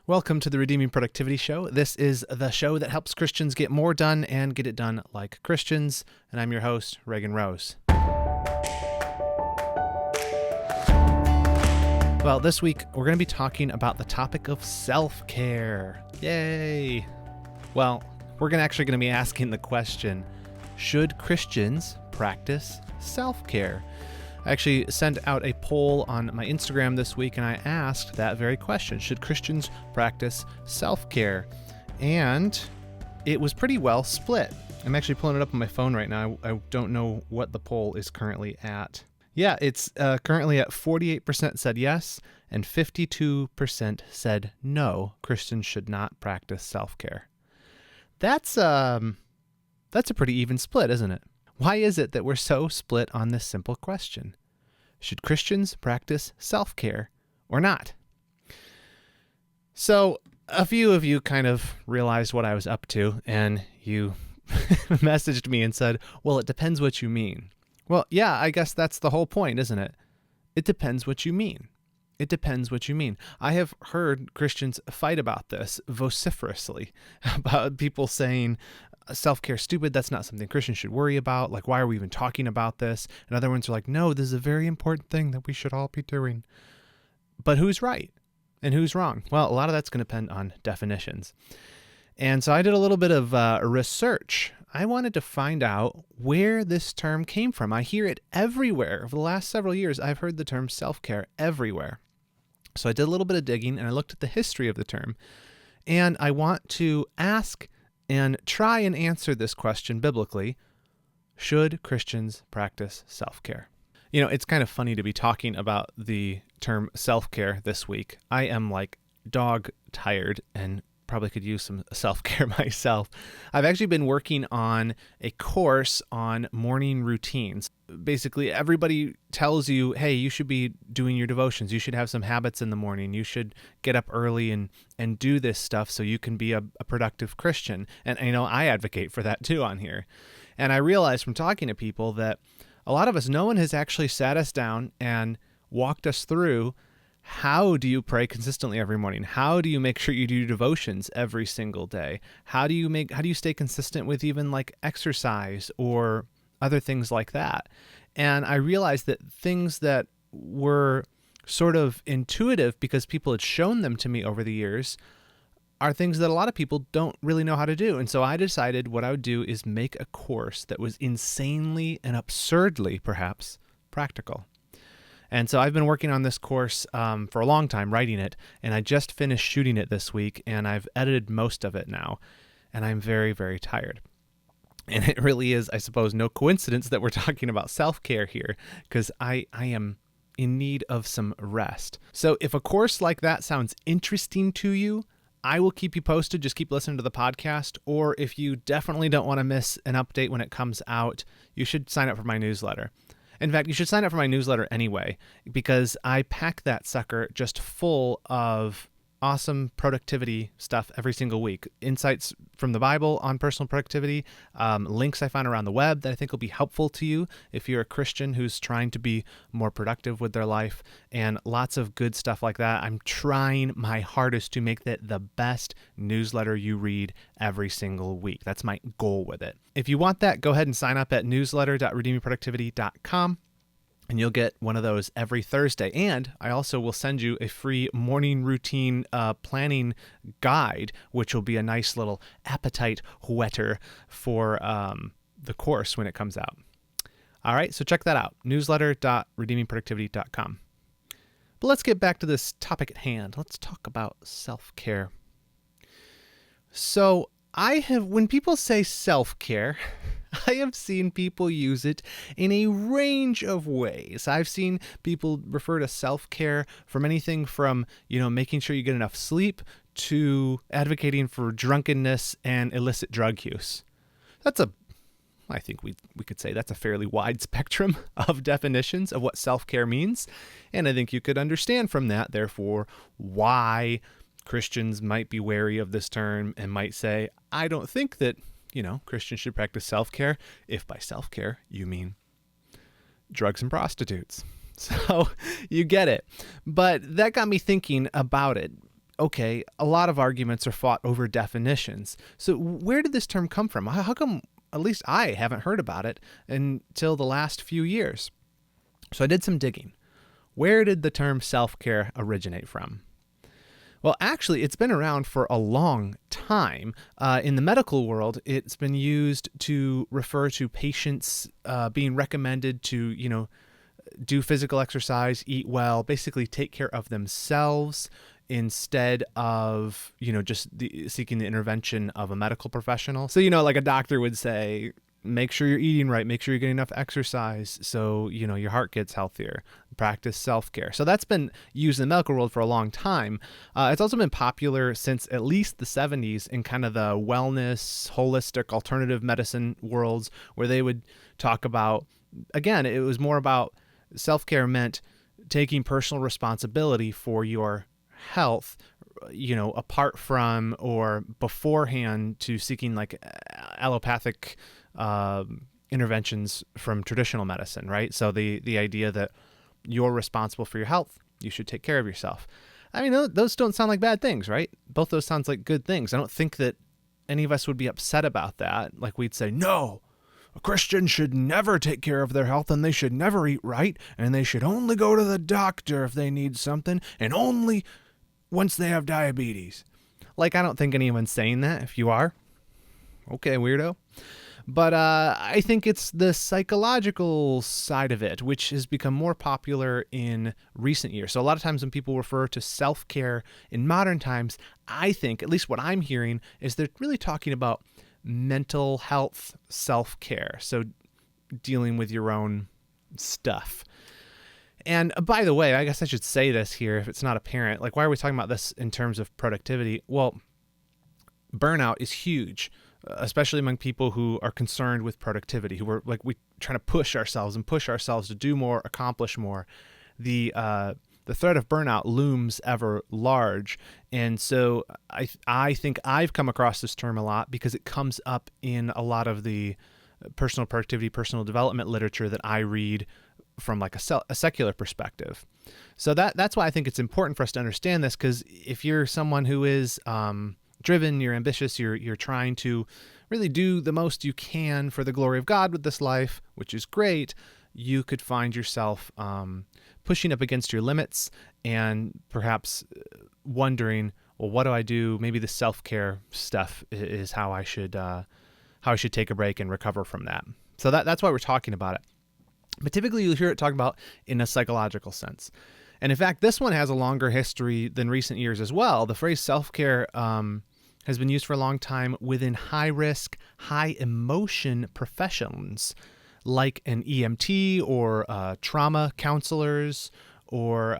Welcome to the Redeeming Productivity Show. This is the show that helps Christians get more done and get it done like Christians. And I'm your host, Reagan Rose. Well, this week we're going to be talking about the topic of self-care. Yay! Well, we're actually going to be asking the question, should Christians practice self-care? I actually sent out a poll on my Instagram this week, and I asked that very question. Should Christians practice self-care? And it was pretty well split. I'm actually pulling it up on my phone right now. I don't know what the poll is currently at. Yeah, it's currently at 48% said yes, and 52% said no, Christians should not practice self-care. That's a pretty even split, isn't it? Why is it that we're so split on this simple question? Should Christians practice self-care or not? So a few of you kind of realized what I was up to, and you messaged me and said, well, it depends what you mean. Well, yeah, I guess that's the whole point, isn't it? It depends what you mean. It depends what you mean. I have heard Christians fight about this vociferously, about people saying, self-care stupid, that's not something Christians should worry about. Like, why are we even talking about this? And other ones are like, no, this is a very important thing that we should all be doing. But who's right and who's wrong? Well, a lot of that's going to depend on definitions. And so I did a little bit of research. I wanted to find out where this term came from. I hear it everywhere. Over the last several years, I've heard the term self-care everywhere. So I did a little bit of digging and I looked at the history of the term. And I want to ask and try and answer this question biblically. Should Christians practice self-care? You know, it's kind of funny to be talking about the term self-care this week. I am like dog tired and probably could use some self-care myself. I've actually been working on a course on morning routines. Basically, everybody tells you, hey, you should be doing your devotions. You should have some habits in the morning. You should get up early and do this stuff so you can be a productive Christian. And you know, I advocate for that too on here. And I realized from talking to people that a lot of us, no one has actually sat us down and walked us through, how do you pray consistently every morning? How do you make sure you do devotions every single day? How do you stay consistent with even like exercise or other things like that? And I realized that things that were sort of intuitive because people had shown them to me over the years are things that a lot of people don't really know how to do. And so I decided what I would do is make a course that was insanely and absurdly, perhaps, practical. And so I've been working on this course for a long time, writing it, and I just finished shooting it this week, and I've edited most of it now, and I'm very, very tired. And it really is, I suppose, no coincidence that we're talking about self-care here, because I am in need of some rest. So if a course like that sounds interesting to you, I will keep you posted. Just keep listening to the podcast. Or if you definitely don't want to miss an update when it comes out, you should sign up for my newsletter. In fact, you should sign up for my newsletter anyway, because I pack that sucker just full of awesome productivity stuff every single week. Insights from the Bible on personal productivity, links I found around the web that I think will be helpful to you if you're a Christian who's trying to be more productive with their life, and lots of good stuff like that. I'm trying my hardest to make that the best newsletter you read every single week. That's my goal with it. If you want that, go ahead and sign up at newsletter.redeemingproductivity.com. And you'll get one of those every Thursday. And I also will send you a free morning routine planning guide, which will be a nice little appetite whetter for the course when it comes out. All right, so check that out, newsletter.redeemingproductivity.com. But let's get back to this topic at hand. Let's talk about self-care. So when people say self-care, I have seen people use it in a range of ways. I've seen people refer to self-care from anything from, making sure you get enough sleep to advocating for drunkenness and illicit drug use. I think we could say that's a fairly wide spectrum of definitions of what self-care means. And I think you could understand from that, therefore, why Christians might be wary of this term and might say, I don't think that Christians should practice self-care, if by self-care you mean drugs and prostitutes. So you get it. But that got me thinking about it. okay, a lot of arguments are fought over definitions. So where did this term come from? How come at least I haven't heard about it until the last few years? So I did some digging. Where did the term self-care originate from? Well, actually, it's been around for a long time. In the medical world, it's been used to refer to patients being recommended to, do physical exercise, eat well, basically take care of themselves instead of, just seeking the intervention of a medical professional. So, like a doctor would say, make sure you're eating right, make sure you're getting enough exercise so, your heart gets healthier. Practice self-care. So that's been used in the medical world for a long time. It's also been popular since at least the 70s in kind of the wellness, holistic, alternative medicine worlds, where they would talk about, again, it was more about self-care meant taking personal responsibility for your health, apart from or beforehand to seeking like allopathic interventions from traditional medicine, right? So the idea that you're responsible for your health, you should take care of yourself. I mean, those don't sound like bad things, right? Both those sounds like good things. I don't think that any of us would be upset about that. Like we'd say, no, a Christian should never take care of their health and they should never eat right and they should only go to the doctor if they need something and only once they have diabetes. Like, I don't think anyone's saying that. If you are, okay, weirdo. But I think it's the psychological side of it, which has become more popular in recent years. So a lot of times when people refer to self-care in modern times, I think, at least what I'm hearing, is they're really talking about mental health self-care. So dealing with your own stuff. And by the way, I guess I should say this here if it's not apparent. Like, why are we talking about this in terms of productivity? Well, burnout is huge, especially among people who are concerned with productivity, who are like, we trying to push ourselves to do more, accomplish more. The threat of burnout looms ever large. And so I think I've come across this term a lot because it comes up in a lot of the personal productivity, personal development literature that I read from like a secular perspective. So that's why I think it's important for us to understand this, because if you're someone who is driven, you're ambitious, you're trying to really do the most you can for the glory of God with this life, which is great, you could find yourself pushing up against your limits and perhaps wondering, well, what do I do? Maybe the self-care stuff is how I should take a break and recover from that. So that's why we're talking about it. But typically you'll hear it talked about in a psychological sense. And in fact, this one has a longer history than recent years as well. The phrase self-care has been used for a long time within high-risk, high-emotion professions like an EMT or trauma counselors or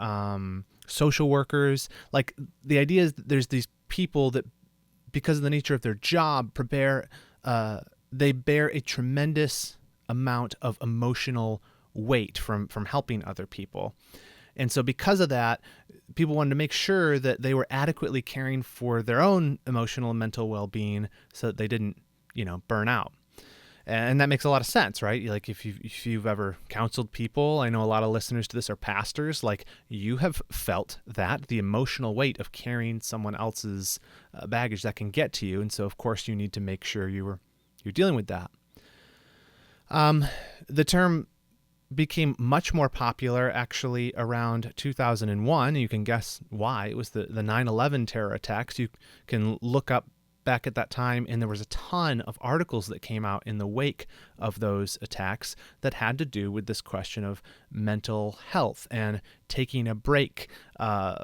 social workers. Like, the idea is that there's these people that, because of the nature of their job, they bear a tremendous amount of emotional weight from helping other people. And so because of that, people wanted to make sure that they were adequately caring for their own emotional and mental well-being so that they didn't, burn out. And that makes a lot of sense, right? Like if you've ever counseled people, I know a lot of listeners to this are pastors, like you have felt that, the emotional weight of carrying someone else's baggage that can get to you. And so of course you need to make sure you're dealing with that. The term became much more popular actually around 2001. You can guess why. It was the 9/11 terror attacks. You can look up back at that time, and there was a ton of articles that came out in the wake of those attacks that had to do with this question of mental health and taking a break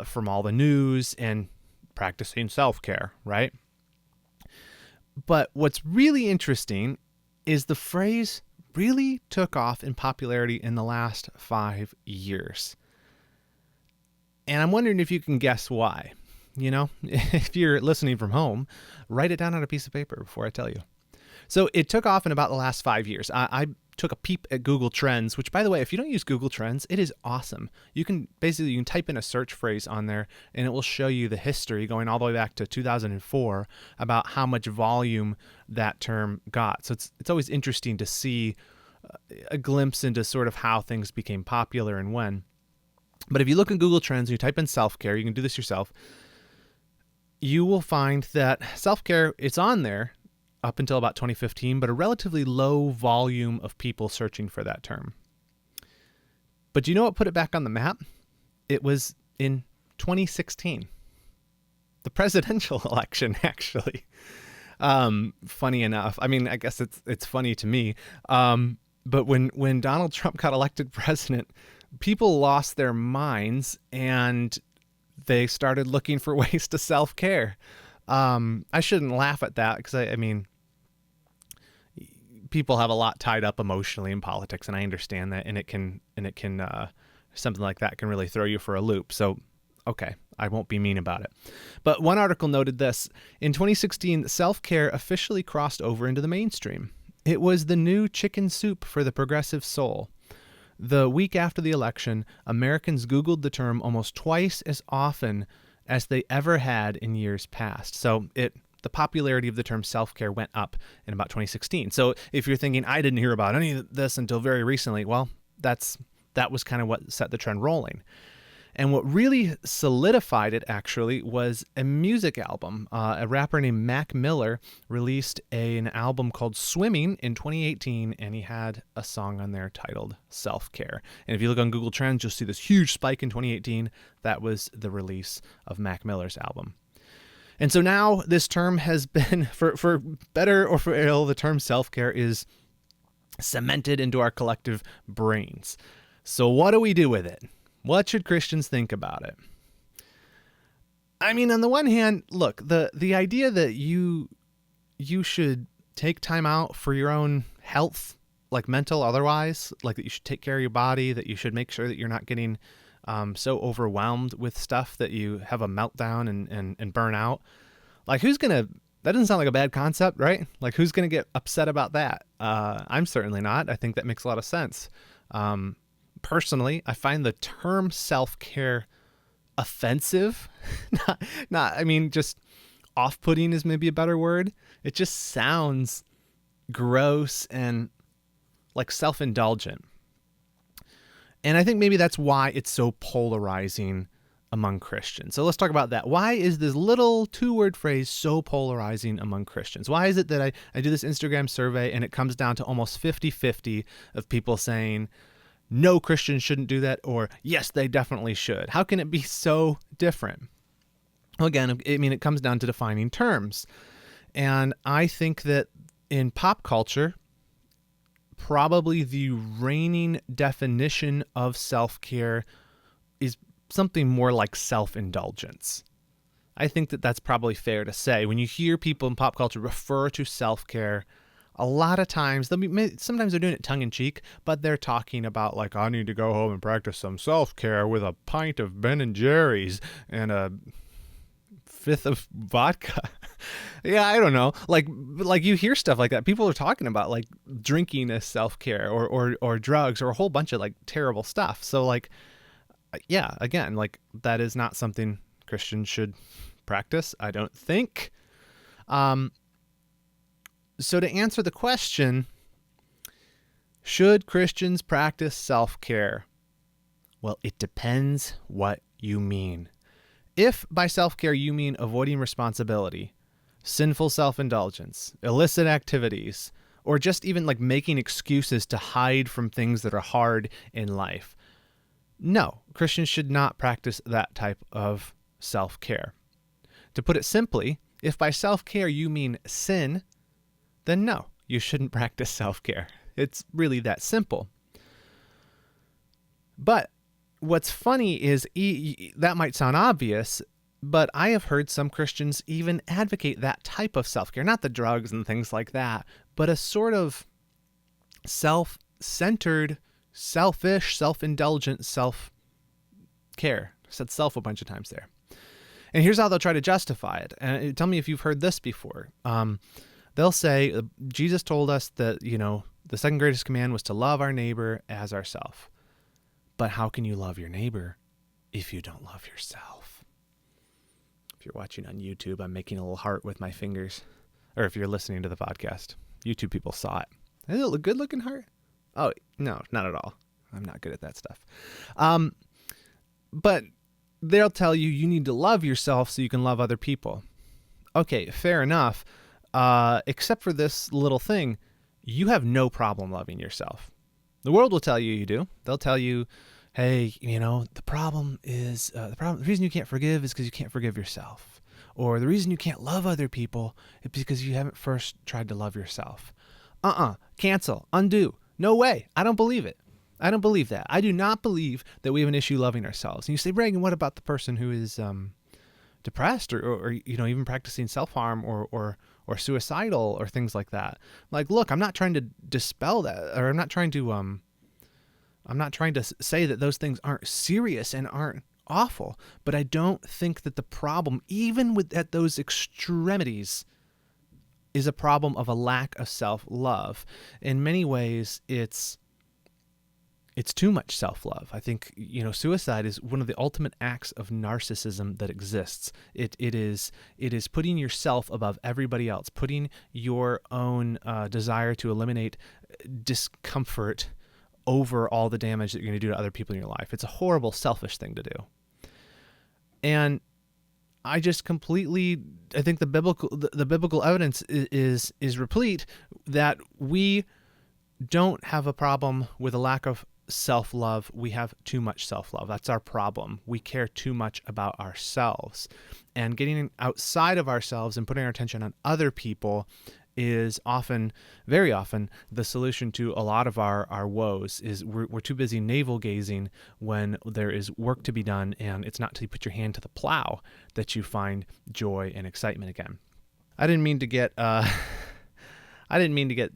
from all the news and practicing self-care, right? But what's really interesting is the phrase really took off in popularity in the last 5 years. And I'm wondering if you can guess why. If you're listening from home, write it down on a piece of paper before I tell you. So it took off in about the last 5 years. I took a peep at Google Trends, which, by the way, if you don't use Google Trends, it is awesome. You can type in a search phrase on there and it will show you the history going all the way back to 2004 about how much volume that term got. So it's always interesting to see a glimpse into sort of how things became popular and when. But if you look in Google Trends and you type in self-care, you can do this yourself. you will find that self-care, it's on there up until about 2015, but a relatively low volume of people searching for that term. But do you know what put it back on the map? It was in 2016, the presidential election, actually. Funny enough. I mean, I guess it's funny to me. But when Donald Trump got elected president, people lost their minds and they started looking for ways to self-care. I shouldn't laugh at that because I mean, people have a lot tied up emotionally in politics, and I understand that, and it can something like that can really throw you for a loop. So, okay, I won't be mean about it. But one article noted this: in 2016, self-care officially crossed over into the mainstream. It was the new chicken soup for the progressive soul. The week after the election, Americans Googled the term almost twice as often as they ever had in years past. So the popularity of the term self-care went up in about 2016. So if you're thinking, I didn't hear about any of this until very recently, well, that was kind of what set the trend rolling. And what really solidified it, actually, was a music album. A rapper named Mac Miller released an album called Swimming in 2018, and he had a song on there titled Self-Care. And if you look on Google Trends, you'll see this huge spike in 2018. That was the release of Mac Miller's album. And so now this term has been, for better or for ill, the term self-care is cemented into our collective brains. So what do we do with it? What should Christians think about it? I mean, on the one hand, look, the idea that you should take time out for your own health, like mental, otherwise, like that you should take care of your body, that you should make sure that you're not getting so overwhelmed with stuff that you have a meltdown and burn out. Like, that doesn't sound like a bad concept, right? Like, who's going to get upset about that? I'm certainly not. I think that makes a lot of sense. Personally, I find the term self-care offensive. I mean, just off-putting is maybe a better word. It just sounds gross and like self-indulgent. And I think maybe that's why it's so polarizing among Christians. So let's talk about that. Why is this little two-word phrase so polarizing among Christians? Why is it that I do this Instagram survey and it comes down to almost 50-50 of people saying, no, Christians shouldn't do that, or yes, they definitely should? How can it be so different? Well, again, I mean, it comes down to defining terms. And I think that in pop culture, probably the reigning definition of self-care is something more like self-indulgence. I think that that's probably fair to say. When you hear people in pop culture refer to self-care, a lot of times, sometimes they're doing it tongue-in-cheek, but they're talking about, like, I need to go home and practice some self-care with a pint of Ben & Jerry's and a fifth of vodka. Yeah, I don't know. Like you hear stuff like that. People are talking about, like, drinking as self-care or drugs or a whole bunch of, like, terrible stuff. So, like, yeah, again, like, that is not something Christians should practice, I don't think. So to answer the question, should Christians practice self-care? Well, it depends what you mean. If by self-care you mean avoiding responsibility, sinful self-indulgence, illicit activities, or just even like making excuses to hide from things that are hard in life, no, Christians should not practice that type of self-care. To put it simply, if by self-care you mean sin, then no, you shouldn't practice self-care. It's really that simple. But what's funny is that might sound obvious, but I have heard some Christians even advocate that type of self-care, not the drugs and things like that, but a sort of self-centered, selfish, self-indulgent self-care. I said self a bunch of times there. And here's how they'll try to justify it. And tell me if you've heard this before. They'll say, Jesus told us that, the second greatest command was to love our neighbor as ourselves. But how can you love your neighbor if you don't love yourself? If you're watching on YouTube, I'm making a little heart with my fingers. Or if you're listening to the podcast, YouTube people saw it. Is it a good looking heart? Oh, no, not at all. I'm not good at that stuff. But they'll tell you need to love yourself so you can love other people. Okay, fair enough. Except for this little thing, you have no problem loving yourself. The world will tell you do. They'll tell you, hey, the reason you can't forgive is because you can't forgive yourself. Or the reason you can't love other people is because you haven't first tried to love yourself. Cancel, undo. No way. I don't believe it. I don't believe that. I do not believe that we have an issue loving ourselves. And you say, Reagan, what about the person who is depressed or even practicing self-harm or suicidal or things like that? Like, look, I'm not trying to dispel that, or I'm not trying to say that those things aren't serious and aren't awful, but I don't think that the problem, even at those extremities, is a problem of a lack of self-love. In many ways, it's too much self-love. I think, suicide is one of the ultimate acts of narcissism that exists. It is putting yourself above everybody else, putting your own desire to eliminate discomfort over all the damage that you're going to do to other people in your life. It's a horrible, selfish thing to do. And I just I think the biblical evidence is replete that we don't have a problem with a lack of self-love. We have too much self-love. That's our problem. We care too much about ourselves. And getting outside of ourselves and putting our attention on other people is very often, the solution to a lot of our woes. Is we're too busy navel gazing when there is work to be done, and it's not until you put your hand to the plow that you find joy and excitement again. I didn't mean to get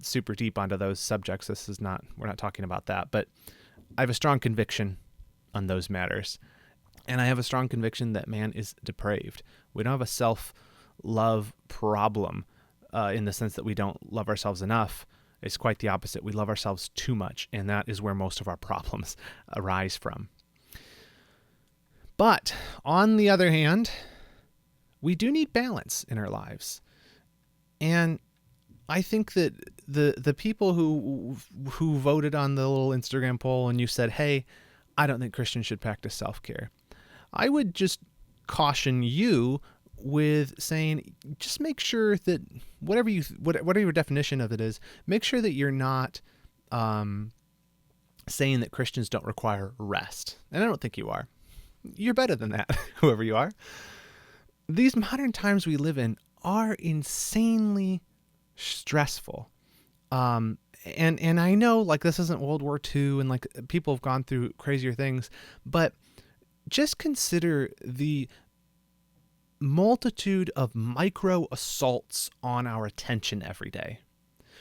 super deep onto those subjects. We're not talking about that, but I have a strong conviction on those matters. And I have a strong conviction that man is depraved. We don't have a self-love problem in the sense that we don't love ourselves enough. It's quite the opposite. We love ourselves too much, and that is where most of our problems arise from. But on the other hand, we do need balance in our lives. And I think that the people who voted on the little Instagram poll and you said, hey, I don't think Christians should practice self-care, I would just caution you with saying, just make sure that whatever your definition of it is, make sure that you're not saying that Christians don't require rest. And I don't think you are. You're better than that, whoever you are. These modern times we live in are insanely stressful. And I know, like, this isn't World War II and like people have gone through crazier things, but just consider the multitude of micro assaults on our attention every day.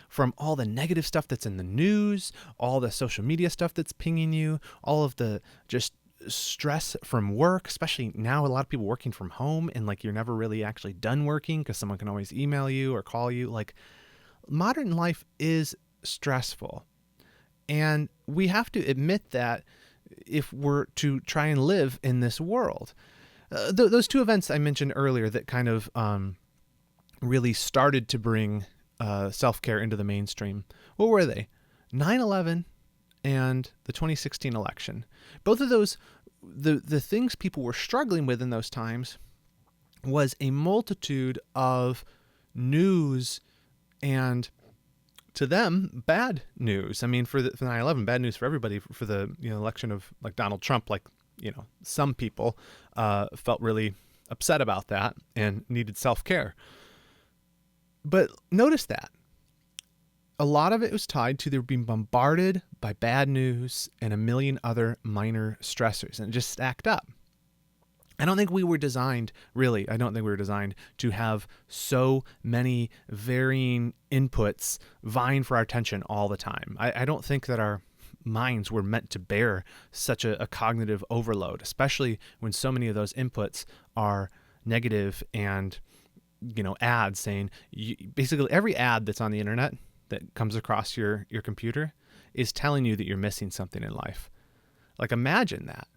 From all the negative stuff that's in the news, all the social media stuff that's pinging you, all of the just stress from work, especially now a lot of people working from home and like you're never really actually done working because someone can always email you or call you. Like, modern life is stressful. And we have to admit that if we're to try and live in this world. Those two events I mentioned earlier that kind of really started to bring self-care into the mainstream, what were they? 9/11 and the 2016 election. Both of those, the things people were struggling with in those times was a multitude of news and, to them, bad news. I mean, for 9/11, bad news for everybody. For the election of like Donald Trump, like, some people felt really upset about that and needed self-care. But notice that a lot of it was tied to they were being bombarded by bad news and a million other minor stressors, and it just stacked up. I don't think we were designed to have so many varying inputs vying for our attention all the time. I don't think that our minds were meant to bear such a cognitive overload, especially when so many of those inputs are negative and, ads saying, basically every ad that's on the internet that comes across your computer is telling you that you're missing something in life. Like, imagine that.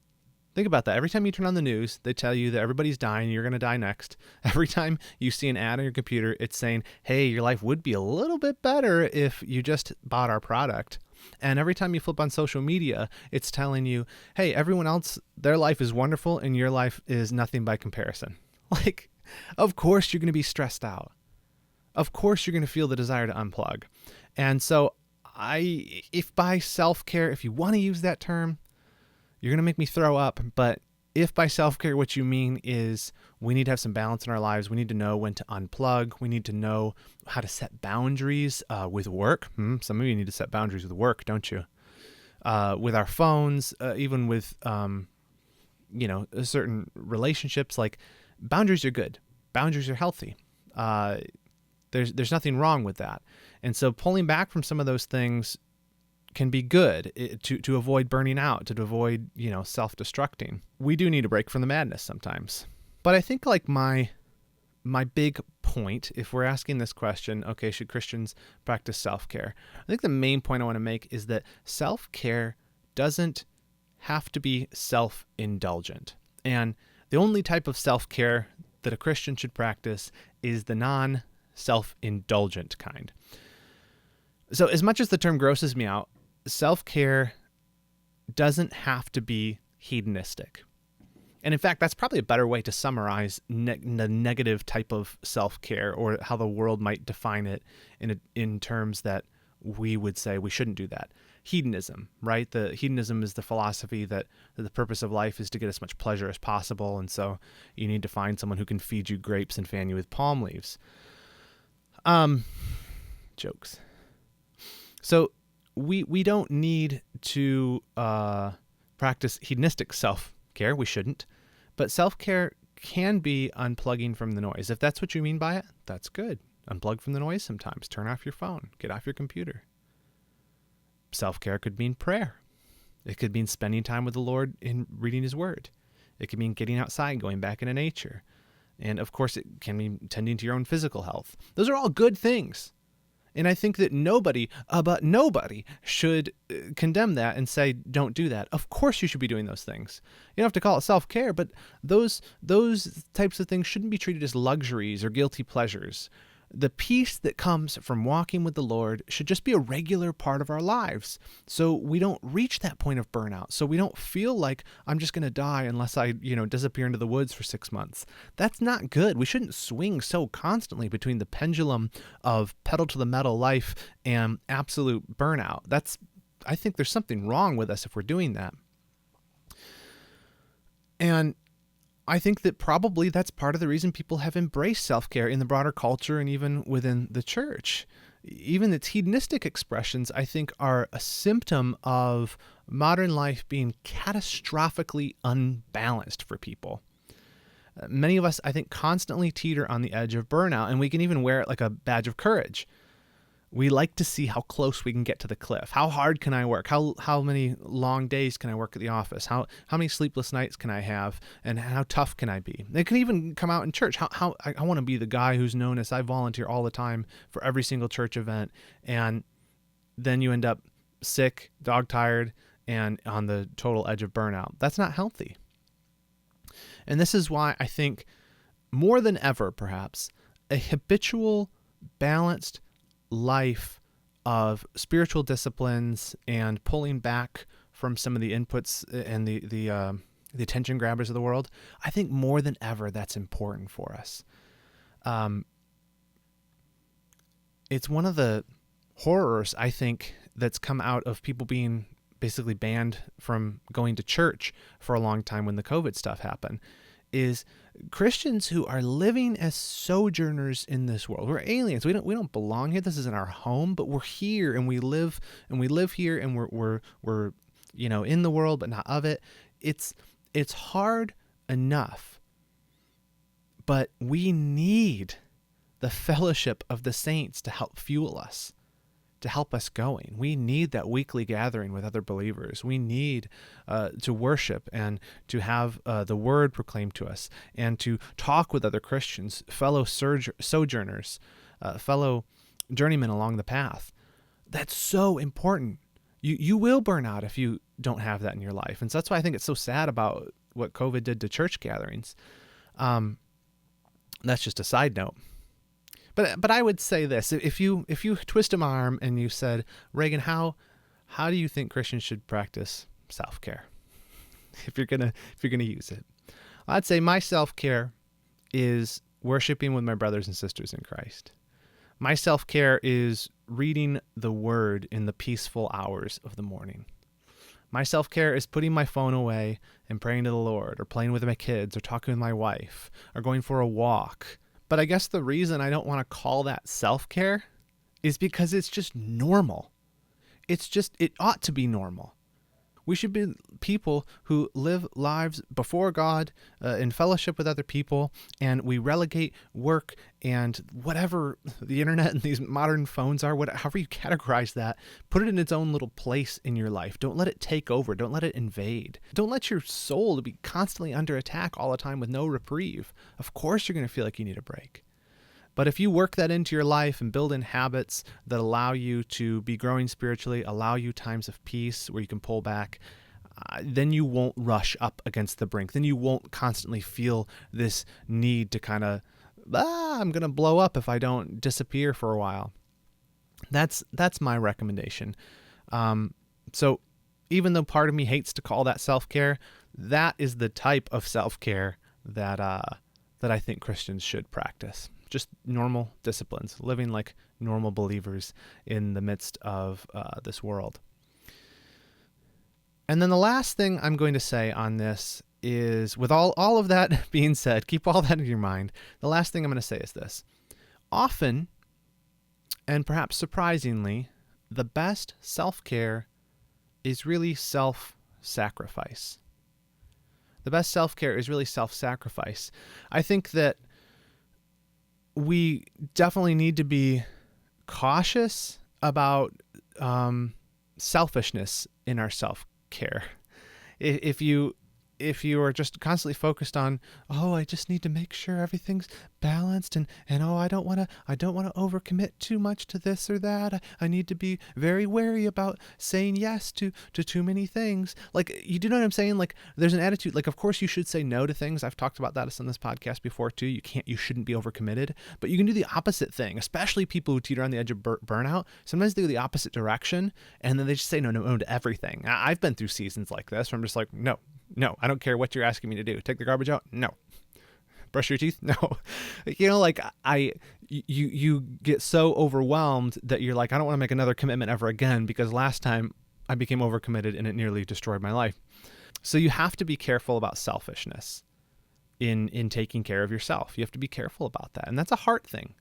Think about that. Every time you turn on the news, they tell you that everybody's dying, you're going to die next. Every time you see an ad on your computer, it's saying, hey, your life would be a little bit better if you just bought our product. And every time you flip on social media, it's telling you, hey, everyone else, their life is wonderful and your life is nothing by comparison. Like, Of course you're going to be stressed out. Of course you're going to feel the desire to unplug. And so if by self-care, if you want to use that term, you're going to make me throw up. But if by self-care what you mean is we need to have some balance in our lives, we need to know when to unplug, we need to know how to set boundaries with work. Some of you need to set boundaries with work, don't you? With our phones, even with certain relationships, like boundaries are good. Boundaries are healthy. There's nothing wrong with that. And so pulling back from some of those things can be good to avoid burning out, to avoid, self-destructing. We do need a break from the madness sometimes. But I think like my big point, if we're asking this question, okay, should Christians practice self-care? I think the main point I want to make is that self-care doesn't have to be self-indulgent. And the only type of self-care that a Christian should practice is the non-self-indulgent kind. So as much as the term grosses me out, self-care doesn't have to be hedonistic. And in fact, that's probably a better way to summarize the negative type of self-care, or how the world might define it in terms that we would say we shouldn't do that. Hedonism, right? The hedonism is the philosophy that the purpose of life is to get as much pleasure as possible, and so you need to find someone who can feed you grapes and fan you with palm leaves. Jokes. So we don't need to practice hedonistic self-care. We shouldn't. But self-care can be unplugging from the noise. If that's what you mean by it, that's good. Unplug from the noise sometimes. Turn off your phone. Get off your computer. Self-care could mean prayer. It could mean spending time with the Lord in reading His Word. It could mean getting outside, going back into nature. And of course, it can mean tending to your own physical health. Those are all good things. And I think that nobody should condemn that and say, don't do that. Of course you should be doing those things. You don't have to call it self-care, but those types of things shouldn't be treated as luxuries or guilty pleasures. The peace that comes from walking with the Lord should just be a regular part of our lives, so we don't reach that point of burnout, so we don't feel like I'm just going to die unless I, disappear into the woods for 6 months. That's not good. We shouldn't swing so constantly between the pendulum of pedal to the metal life and absolute burnout. I think there's something wrong with us if we're doing that. And I think that probably that's part of the reason people have embraced self-care in the broader culture and even within the church. Even its hedonistic expressions, I think, are a symptom of modern life being catastrophically unbalanced for people. Many of us, I think, constantly teeter on the edge of burnout, and we can even wear it like a badge of courage. We like to see how close we can get to the cliff. How hard can I work? How many long days can I work at the office? How many sleepless nights can I have? And how tough can I be? It can even come out in church. How I want to be the guy who's known as I volunteer all the time for every single church event. And then you end up sick, dog-tired, and on the total edge of burnout. That's not healthy. And this is why I think more than ever, perhaps, a habitual, balanced life of spiritual disciplines and pulling back from some of the inputs and the attention grabbers of the world, I think more than ever that's important for us. It's one of the horrors, I think, that's come out of people being basically banned from going to church for a long time when the COVID stuff happened, is Christians who are living as sojourners in this world. We're aliens. We don't belong here. This isn't our home, but we're here and we live here and we're in the world but not of it. It's hard enough, but we need the fellowship of the saints to help fuel us, to help us going. We need that weekly gathering with other believers. We need to worship and to have the word proclaimed to us and to talk with other Christians, fellow sojourners, fellow journeymen along the path. That's so important. You will burn out if you don't have that in your life. And so that's why I think it's so sad about what COVID did to church gatherings. That's just a side note. But I would say this: if you twist my arm and you said, Reagan, how do you think Christians should practice self-care? If you're gonna use it, I'd say my self-care is worshiping with my brothers and sisters in Christ. My self-care is reading the Word in the peaceful hours of the morning. My self-care is putting my phone away and praying to the Lord, or playing with my kids, or talking with my wife, or going for a walk. But I guess the reason I don't want to call that self-care is because it's just normal. It ought to be normal. We should be people who live lives before God, in fellowship with other people, and we relegate work and whatever the internet and these modern phones are, however you categorize that, put it in its own little place in your life. Don't let it take over. Don't let it invade. Don't let your soul be constantly under attack all the time with no reprieve. Of course you're going to feel like you need a break. But if you work that into your life and build in habits that allow you to be growing spiritually, allow you times of peace where you can pull back, then you won't rush up against the brink. Then you won't constantly feel this need to kind of, I'm going to blow up if I don't disappear for a while. That's my recommendation. So even though part of me hates to call that self-care, that is the type of self-care that I think Christians should practice. Just normal disciplines, living like normal believers in the midst of this world. And then the last thing I'm going to say on this is, with all of that being said, keep all that in your mind. The last thing I'm going to say is this. Often, and perhaps surprisingly, the best self-care is really self-sacrifice. The best self-care is really self-sacrifice. I think that we definitely need to be cautious about selfishness in our self-care. If you are just constantly focused on, I just need to make sure everything's balanced, and I don't want to overcommit too much to this or that. I need to be very wary about saying yes to too many things. Like, you do know what I'm saying? Like, there's an attitude, like, of course you should say no to things. I've talked about that on this podcast before too. You shouldn't be overcommitted, but you can do the opposite thing, especially people who teeter on the edge of burnout. Sometimes they go the opposite direction, and then they just say no to everything. I've been through seasons like this where I'm just like, no, I don't care what you're asking me to do. Take the garbage out? No. Brush your teeth? No. Like, you get so overwhelmed that you're like, I don't want to make another commitment ever again, because last time I became overcommitted and it nearly destroyed my life. So you have to be careful about selfishness in taking care of yourself. You have to be careful about that. And that's a heart thing.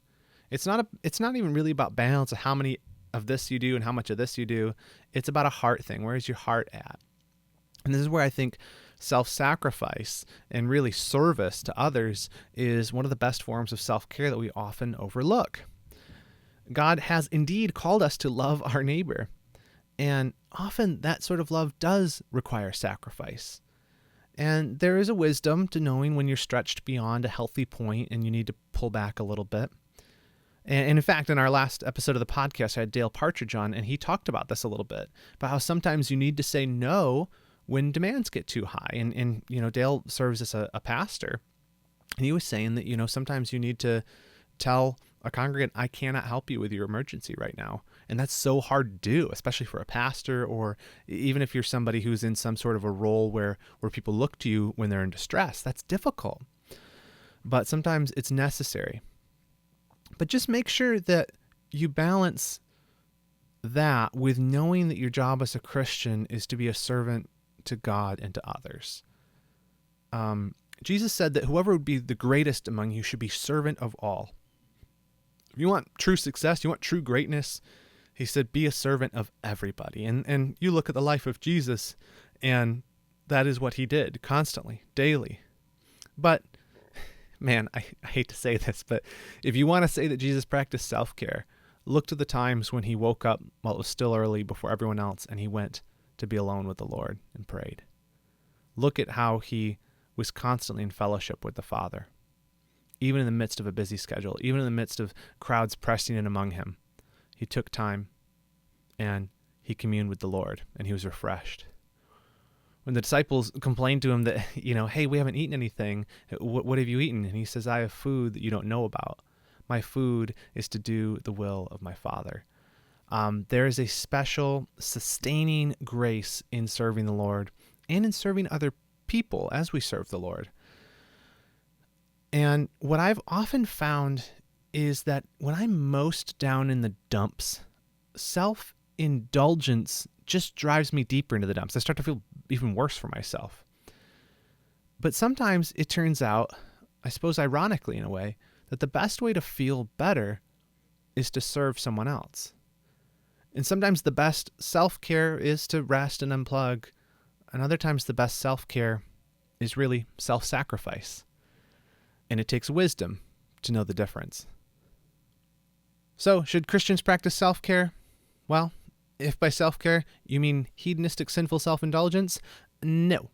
It's not even really about balance of how many of this you do and how much of this you do. It's about a heart thing. Where is your heart at? And this is where I think self-sacrifice and really service to others is one of the best forms of self-care that we often overlook. God has indeed called us to love our neighbor, and often that sort of love does require sacrifice. And there is a wisdom to knowing when you're stretched beyond a healthy point and you need to pull back a little bit. And in fact, in our last episode of the podcast, I had Dale Partridge on, and he talked about this a little bit, about how sometimes you need to say no when demands get too high. And Dale serves as a pastor, and he was saying that, sometimes you need to tell a congregant, I cannot help you with your emergency right now. And that's so hard to do, especially for a pastor, or even if you're somebody who's in some sort of a role where people look to you when they're in distress. That's difficult. But sometimes it's necessary. But just make sure that you balance that with knowing that your job as a Christian is to be a servant to God and to others. Jesus said that whoever would be the greatest among you should be servant of all. If you want true success, you want true greatness, he said, be a servant of everybody. And you look at the life of Jesus, and that is what he did constantly, daily. But man, I hate to say this, but if you want to say that Jesus practiced self-care, look to the times when he woke up while it was still early before everyone else, and he went to be alone with the Lord and prayed. Look at how he was constantly in fellowship with the Father, even in the midst of a busy schedule, even in the midst of crowds pressing in among him. He took time and he communed with the Lord, and he was refreshed. When the disciples complained to him that, hey, we haven't eaten anything. What have you eaten? And he says, I have food that you don't know about. My food is to do the will of my Father. There is a special sustaining grace in serving the Lord and in serving other people as we serve the Lord. And what I've often found is that when I'm most down in the dumps, self-indulgence just drives me deeper into the dumps. I start to feel even worse for myself. But sometimes it turns out, I suppose ironically in a way, that the best way to feel better is to serve someone else. And sometimes the best self-care is to rest and unplug. And other times the best self-care is really self-sacrifice. And it takes wisdom to know the difference. So, should Christians practice self-care? Well, if by self-care you mean hedonistic, sinful self-indulgence, no.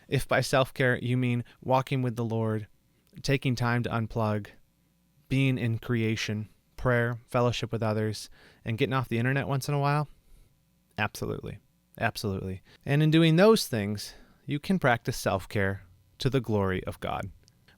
If by self-care you mean walking with the Lord, taking time to unplug, being in creation, prayer, fellowship with others, and getting off the internet once in a while, absolutely. Absolutely. And in doing those things, you can practice self-care to the glory of God.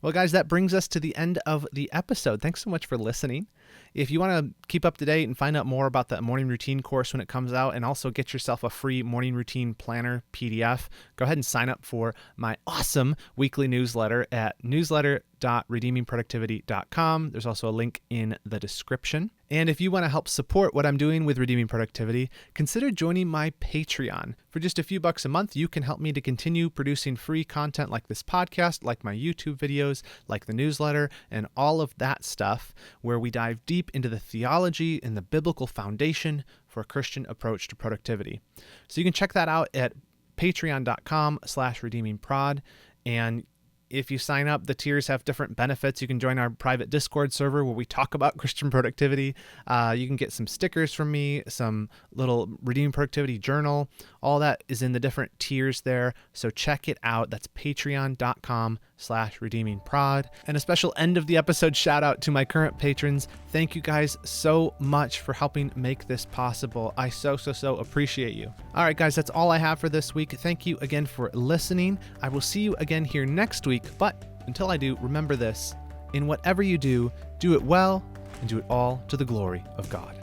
Well, guys, that brings us to the end of the episode. Thanks so much for listening. If you want to keep up to date and find out more about that morning routine course when it comes out, and also get yourself a free morning routine planner PDF, go ahead and sign up for my awesome weekly newsletter at newsletter.redeemingproductivity.com. There's also a link in the description. And if you want to help support what I'm doing with Redeeming Productivity, consider joining my Patreon. For just a few bucks a month, you can help me to continue producing free content like this podcast, like my YouTube videos, like the newsletter, and all of that stuff, where we dive deep into the theology and the biblical foundation for a Christian approach to productivity. So you can check that out at patreon.com/redeemingprod. And if you sign up, the tiers have different benefits. You can join our private Discord server where we talk about Christian productivity. You can get some stickers from me, some little Redeeming Productivity journal. All that is in the different tiers there. So check it out. That's patreon.com/redeemingprod. And a special end of the episode shout out to my current patrons. Thank you guys so much for helping make this possible. I so appreciate you. All right, guys, that's all I have for this week. Thank you again for listening. I will see you again here next week. But until I do, remember this: in whatever you do, do it well and do it all to the glory of God.